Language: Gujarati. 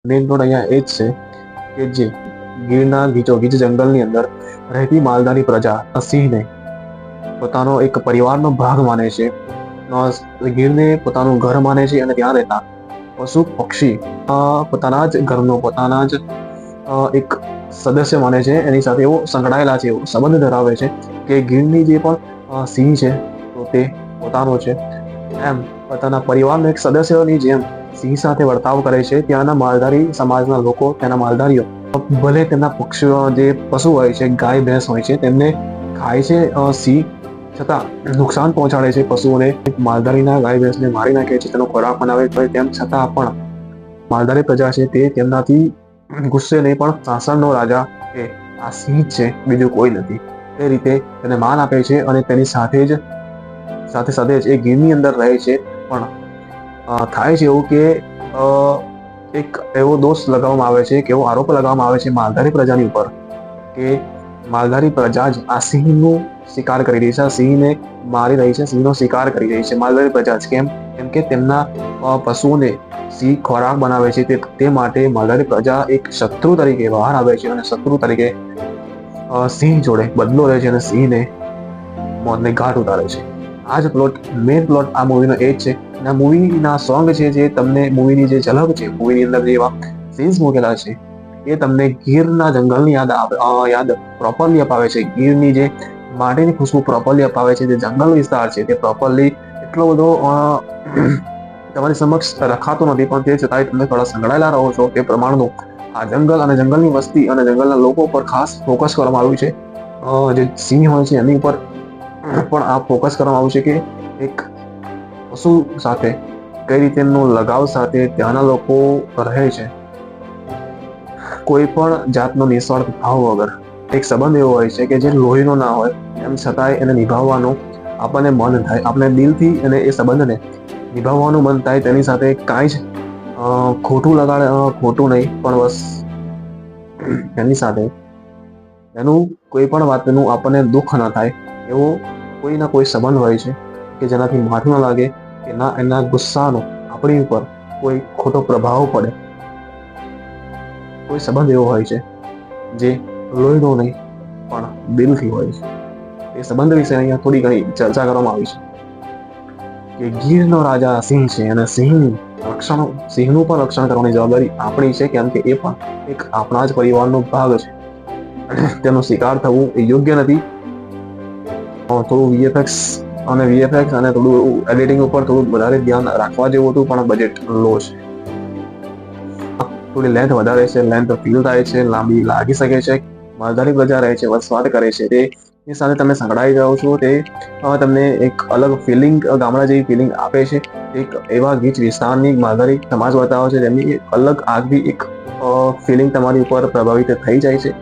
મેઇન પ્લોટ અહીંયા એ જ છે કે જે ગીરના ગીચોગીચ જંગલની અંદર રહેતી માલધારી પ્રજા સિંહને પોતાનો એક પરિવારનો ભાગ માને છે, ગીરને પોતાનું ઘર માને છે અને ત્યાં રહેતા પશુ પક્ષી પોતાના જ ઘરનો, પોતાના જ એક સદસ્ય માને છે, એની સાથે એવો સંકળાયેલા છે, એવો સંબંધ ધરાવે છે કે ગીરની જે પણ સિંહ છે તો તે પોતાનો છે, એમ પોતાના પરિવારના એક સદસ્યની જેમ સિંહ સાથે વર્તાવ કરે છે. ત્યાંના માલધારી સમાજના લોકો, ત્યાંના માલધારીઓ ભલે તેમના પક્ષીઓ જે પશુ હોય છે, ગાય ભેંસ હોય છે, તેમને ખાય છે સિંહ, છતાં નુકસાન પહોંચાડે છે પશુઓને. માલધારીના ગાય ભેંસને મારી નાખે છે, તેનો ખોરાક બનાવે છે, તેમ છતાં પણ માલધારી પ્રજા છે તે તેમનાથી ગુસ્સે નહીં, પણ શાસનનો રાજા એ આ સિંહ છે, બીજું કોઈ નથી, તે રીતે તેને માન આપે છે અને તેની સાથે સાથે જ એ ગીરની અંદર રહે છે. પણ થાય છે એવું કે એક એવો દોષ લગાવવામાં આવે છે, એક એવો આરોપ લગાવવામાં આવે છે માલધારી પ્રજાની ઉપર કે માલધારી પ્રજા જ આ સિંહનો શિકાર કરી રહી છે, આ સિંહને મારી રહી છે, સિંહનો શિકાર કરી રહી છે માલધારી પ્રજા જ. કેમ કે તેમના પશુઓને સિંહ ખોરાક બનાવે છે, તે માટે માલધારી પ્રજા એક શત્રુ તરીકે બહાર આવે છે અને શત્રુ તરીકે સિંહ જોડે બદલો લે છે અને સિંહને મોતને ઘાટ ઉતારે છે. આ જ પ્લોટ, મેઇન પ્લોટ આ મૂવીનો એ જ છે. અને આ મૂવીના સોંગ છે જે તમને મૂવીની જે ઝલક છે, મૂવીની અંદર જે એવા સીન્સ મૂકેલા છે, એ તમને ગીરના જંગલની યાદ પ્રોપરલી અપાવે છે. ગીરની જે માટીની ખુશ્બુ પ્રોપરલી અપાવે છે, જે જંગલ વિસ્તાર છે તે પ્રોપરલી એટલો બધો તમારી સમક્ષ રખાતો નથી, પણ તે છતાંય તમે થોડા સંકળાયેલા રહો છો તે પ્રમાણનું આ જંગલ અને જંગલની વસ્તી અને જંગલના લોકો પર ખાસ ફોકસ કરવામાં આવ્યું છે. જે સિંહ હોય છે એની ઉપર પણ આ ફોકસ કરવામાં આવ્યું છે કે એક પશુ સાથે કઈ રીતે એમનો લગાવ સાથે ત્યાંના લોકો રહે છે, કોઈ પણ જાતનો નિસ્વાર્થ ભાવ વગર. એક સંબંધ એવો હોય છે કે જે લોહીનો ના હોય, એમ છતાંય એને નિભાવવાનું આપણને મન થાય, આપણે દિલથી એને એ સંબંધને નિભાવવાનું મન થાય. તેની સાથે કાંઈ જ ખોટું નહીં, પણ બસ એની સાથે એનું કોઈ પણ વાતનું આપણને દુઃખ ના થાય એવો કોઈ ના કોઈ સંબંધ હોય છે કે જેનાથી માઠું ના લાગે કે ના એના ગુસ્સાનો આપણી ઉપર કોઈ ખોટો પ્રભાવ પડે. કોઈ સંબંધ એવો હોય છે જે લોહીનો નહીં પણ દિલથી હોય છે. એ સંબંધ વિશે અહીંયા થોડી ઘણી ચર્ચા કરવામાં આવી છે કે ગીરનો રાજા સિંહ છે અને સિંહનું પણ રક્ષણ કરવાની જવાબદારી આપણી છે, કેમ કે એ પણ એક આપણા જ પરિવારનો ભાગ છે. તેનો શિકાર થવું એ યોગ્ય નથી. થોડું વીએફએક્સ અને થોડું એડિટિંગ ઉપર થોડું વધારે ધ્યાન રાખવા જેવું હતું, પણ બજેટ લો છે. થોડી લેન્થ વધારે છે, લેન્થ ફીલ થાય છે, લાંબી લાગી શકે છે. માલધારી પ્રજા રહે છે, વસવાટ કરે છે, તે સાથે તમે સંકળાઈ જાઓ છો, તે તમને એક અલગ ફિલિંગ, ગામડા જેવી ફિલિંગ આપે છે. એક એવા ગીચ વિસ્તારની માલધારી સમાજ બતાવે છે જેમની અલગ આગવી એક ફિલિંગ તમારી ઉપર પ્રભાવિત થઈ જાય છે.